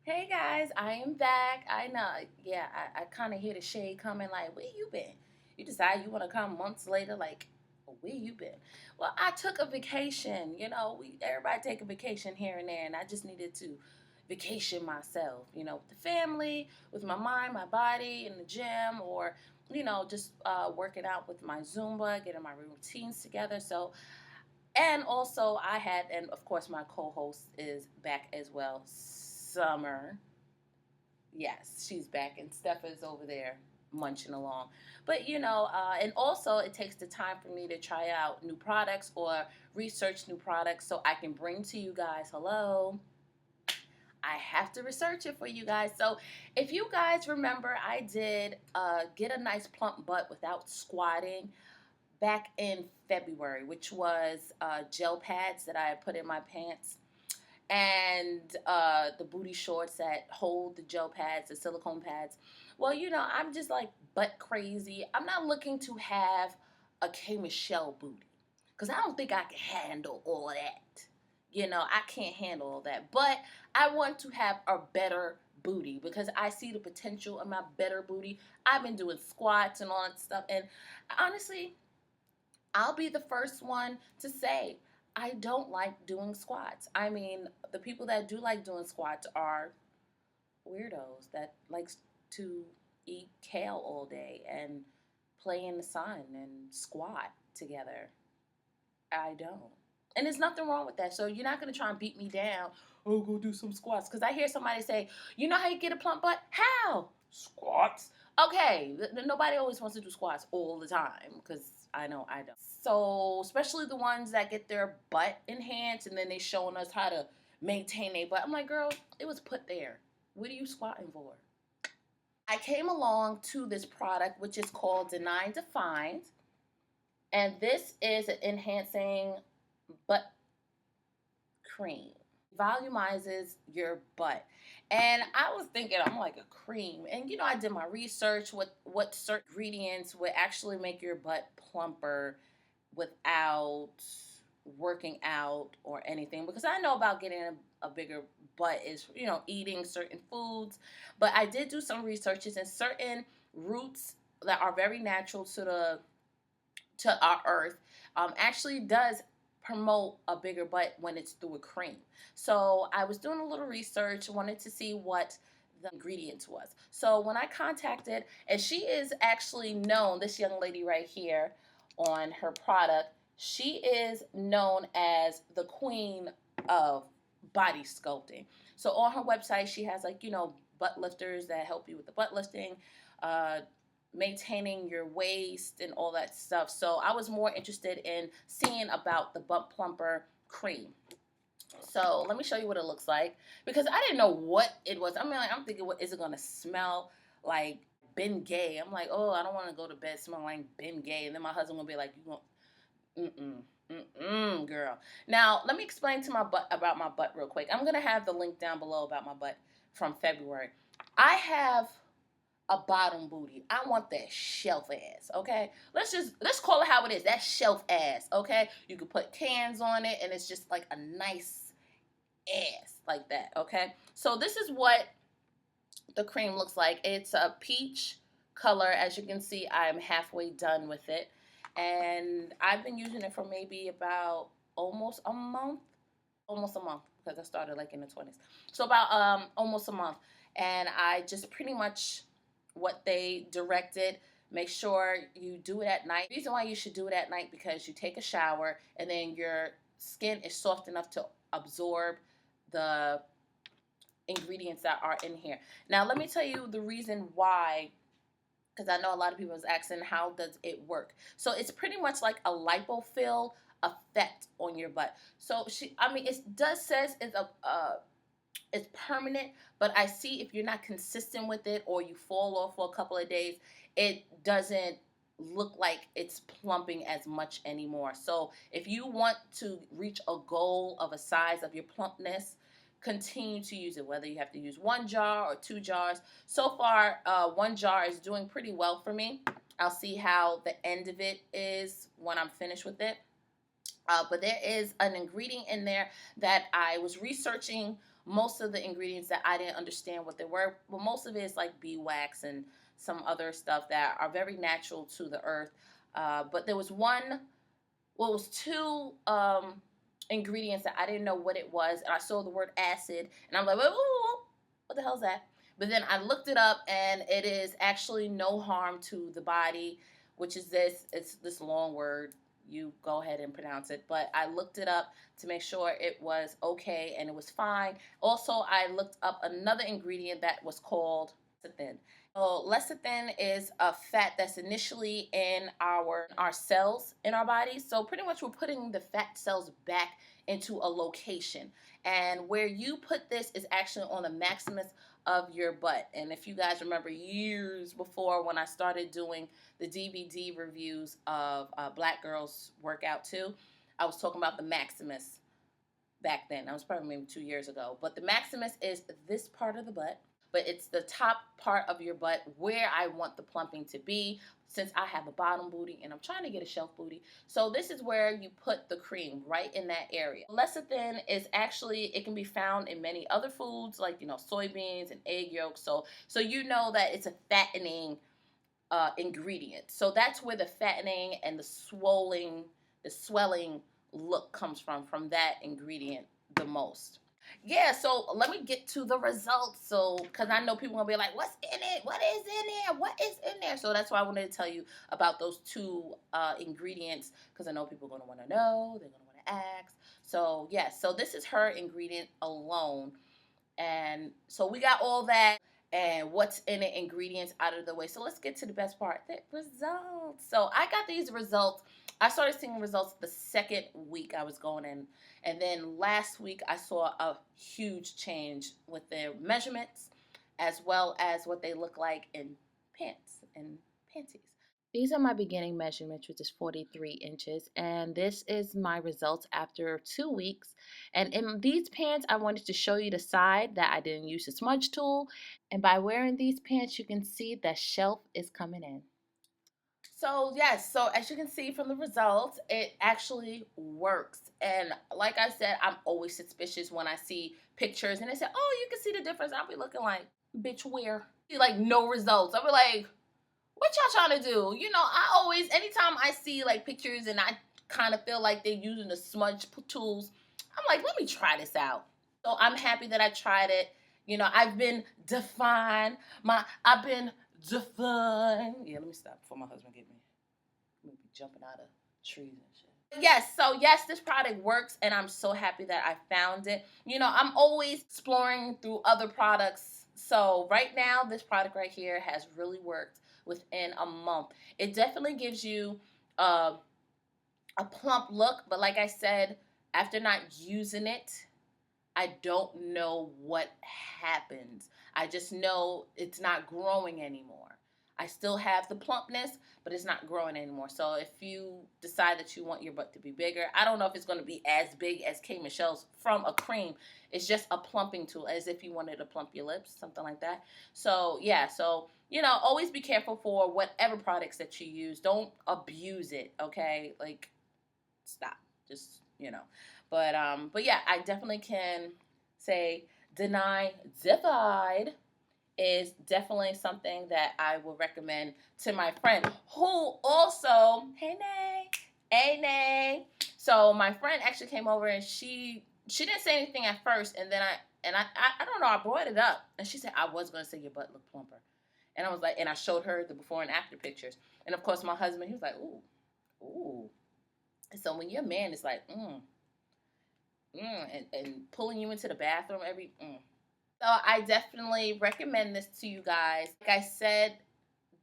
Hey guys, I am back. I know, yeah, I kind of hear the shade coming like, where you been? You decide you want to come months later, like, where you been? Well, I took a vacation. Everybody take a vacation here and there, and I just needed to vacation myself, with the family, with my mind, my body, in the gym, or, just working out with my Zumba, getting my routines together. So, and also I had, and of course my co-host is back as well, Summer. Yes, she's back, and Steph is over there munching along. But and also it takes the time for me to try out new products or research new products so I can bring to you guys. Hello. I have to research it for you guys. So, if you guys remember, I did get a nice plump butt without squatting back in February, which was gel pads that I put in my pants and the booty shorts that hold the gel pads, the silicone pads. Well, I'm just like butt crazy. I'm not looking to have a K Michelle booty because I don't think I can handle all that. I can't handle all that. But I want to have a better booty because I see the potential in my better booty. I've been doing squats and all that stuff. And honestly, I'll be the first one to say I don't like doing squats. I mean, the people that do like doing squats are weirdos that likes to eat kale all day and play in the sun and squat together. I don't. And there's nothing wrong with that. So you're not going to try and beat me down. Oh, go do some squats. Because I hear somebody say, you know how you get a plump butt? How? Squats. Okay, nobody always wants to do squats all the time because I know I don't. So, especially the ones that get their butt enhanced and then they showing us how to maintain their butt. I'm like, girl, it was put there. What are you squatting for? I came along to this product, which is called Denine Defined. And this is an enhancing butt cream. Volumizes your butt. And I was thinking, I'm like, a cream. And I did my research what certain ingredients would actually make your butt plumper without working out or anything. Because I know about getting a bigger butt is, eating certain foods. But I did do some researches, and certain roots that are very natural to our earth actually does promote a bigger butt when it's through a cream. So I was doing a little research, wanted to see what the ingredients was. So when I contacted, and she is actually known, this young lady right here on her product, she is known as the queen of body sculpting. So on her website, she has butt lifters that help you with the butt lifting, maintaining your waist and all that stuff. So I was more interested in seeing about the butt plumper cream. So let me show you what it looks like because I didn't know what it was. I mean, I'm thinking, what is it going to smell like? Ben Gay. I'm like, oh, I don't want to go to bed smelling like Ben Gay. And then my husband will be like, you won't, girl. Now, let me explain to my butt about my butt real quick. I'm going to have the link down below about my butt from February. I have a bottom booty. I want that shelf ass, okay? Let's call it how it is. That shelf ass, okay? You can put cans on it and it's just like a nice ass like that, okay? So this is what the cream looks like. It's a peach color. As you can see, I'm halfway done with it. And I've been using it for maybe about almost a month. Almost a month because I started like in the 20s. So about almost a month. And I just pretty much what they directed. Make sure you do it at night. The reason why you should do it at night because you take a shower and then your skin is soft enough to absorb the ingredients that are in here. Now let me tell you the reason why, because I know a lot of people is asking how does it work. So it's pretty much like a lipofill effect on your butt. So it does says it's permanent, but I see if you're not consistent with it or you fall off for a couple of days, it doesn't look like it's plumping as much anymore. So if you want to reach a goal of a size of your plumpness, continue to use it, whether you have to use 1 jar or 2 jars. So far, 1 jar is doing pretty well for me. I'll see how the end of it is when I'm finished with it. But there is an ingredient in there that I was researching most of the ingredients that I didn't understand what they were. But most of it is like beeswax and some other stuff that are very natural to the earth. But there was one, well, it was two ingredients that I didn't know what it was, and I saw the word acid, and I'm like, whoa, what the hell is that? But then I looked it up, and it is actually no harm to the body, which is this. It's this long word. You go ahead and pronounce it. But I looked it up to make sure it was okay, and it was fine. Also, I looked up another ingredient that was called lecithin. So lecithin is a fat that's initially in our cells in our bodies. So pretty much we're putting the fat cells back into a location. And where you put this is actually on the maximus of your butt. And if you guys remember years before when I started doing the DVD reviews of Black Girls Workout 2, I was talking about the maximus back then. That was probably maybe 2 years ago. But the maximus is this part of the butt. But it's the top part of your butt where I want the plumping to be, since I have a bottom booty and I'm trying to get a shelf booty. So this is where you put the cream, right in that area. Lecithin is actually, it can be found in many other foods like, soybeans and egg yolks. So you know that it's a fattening ingredient. So that's where the fattening and the swelling look comes from that ingredient the most. Yeah, so let me get to the results. So, because I know people gonna be like, what's in it? What is in there? What is in there? So that's why I wanted to tell you about those two ingredients, because I know people are gonna want to know. They're gonna want to ask. So yeah, so this is her ingredient alone, and so we got all that and what's in it ingredients out of the way. So let's get to the best part, the results. So I got these results. I started seeing results the second week I was going in. And then last week I saw a huge change with their measurements as well as what they look like in pants and panties. These are my beginning measurements, which is 43 inches, and this is my results after 2 weeks. And in these pants, I wanted to show you the side that I didn't use a smudge tool, and by wearing these pants, you can see that shelf is coming in. So yes, so as you can see from the results, it actually works. And like I said, I'm always suspicious when I see pictures and they say, oh, you can see the difference. I'll be looking like, bitch, where? Like no results. I'll be like, what y'all trying to do? I always, anytime I see like pictures and I kind of feel like they're using the smudge tools, I'm like, let me try this out. So I'm happy that I tried it. I've been defined. I've been defined. Yeah, let me stop before my husband get me. I'm gonna be jumping out of trees and shit. Yes, this product works, and I'm so happy that I found it. I'm always exploring through other products. So right now, this product right here has really worked within a month. It definitely gives you a plump look, but like I said, after not using it, I don't know what happens. I just know it's not growing anymore. I still have the plumpness, but it's not growing anymore. So if you decide that you want your butt to be bigger, I don't know if it's going to be as big as K. Michelle's from a cream. It's just a plumping tool, as if you wanted to plump your lips, something like that. So yeah, always be careful for whatever products that you use. Don't abuse it, okay? Like, stop. Just, But yeah, I definitely can say Denine Divide is definitely something that I will recommend to my friend who also, hey Nay. So my friend actually came over and she didn't say anything at first, and then I don't know, I brought it up and she said, I was gonna say your butt looked plumper. And I was like, and I showed her the before and after pictures. And of course my husband, he was like, ooh. So when your man is like, and pulling you into the bathroom So I definitely recommend this to you guys. Like I said,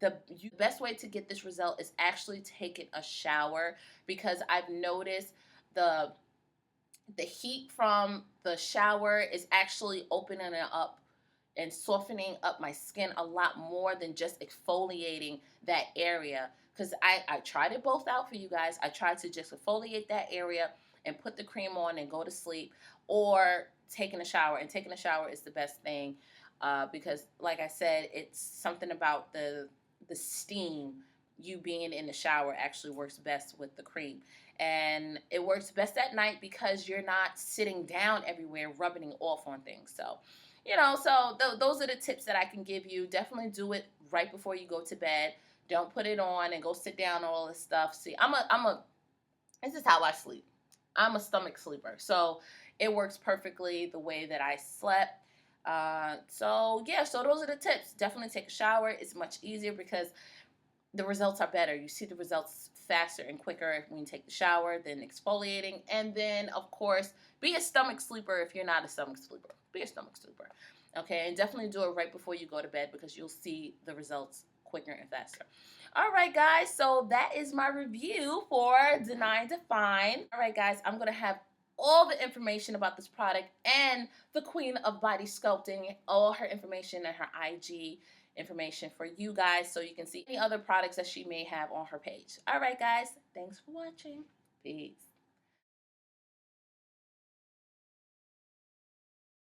the best way to get this result is actually taking a shower, because I've noticed the heat from the shower is actually opening it up and softening up my skin a lot more than just exfoliating that area. Because I tried it both out for you guys. I tried to just exfoliate that area and put the cream on and go to sleep, or taking a shower. And taking a shower is the best thing, because like I said, it's something about the steam, you being in the shower actually works best with the cream. And it works best at night because you're not sitting down everywhere rubbing off on things. So, you know, so those are the tips that I can give you. Definitely do it right before you go to bed. Don't put it on and go sit down and all this stuff. See, this is how I sleep. I'm a stomach sleeper. So it works perfectly the way that I slept. So yeah, so those are the tips. Definitely take a shower. It's much easier because the results are better. You see the results faster and quicker when you take the shower than exfoliating. And then, of course, be a stomach sleeper if you're not a stomach sleeper. Be a stomach sleeper. Okay, and definitely do it right before you go to bed because you'll see the results quicker and faster. All right, guys, so that is my review for Denine Define. All right, guys, I'm going to have all the information about this product and the queen of body sculpting, all her information and her IG information for you guys so you can see any other products that she may have on her page. All right, guys, thanks for watching. Peace.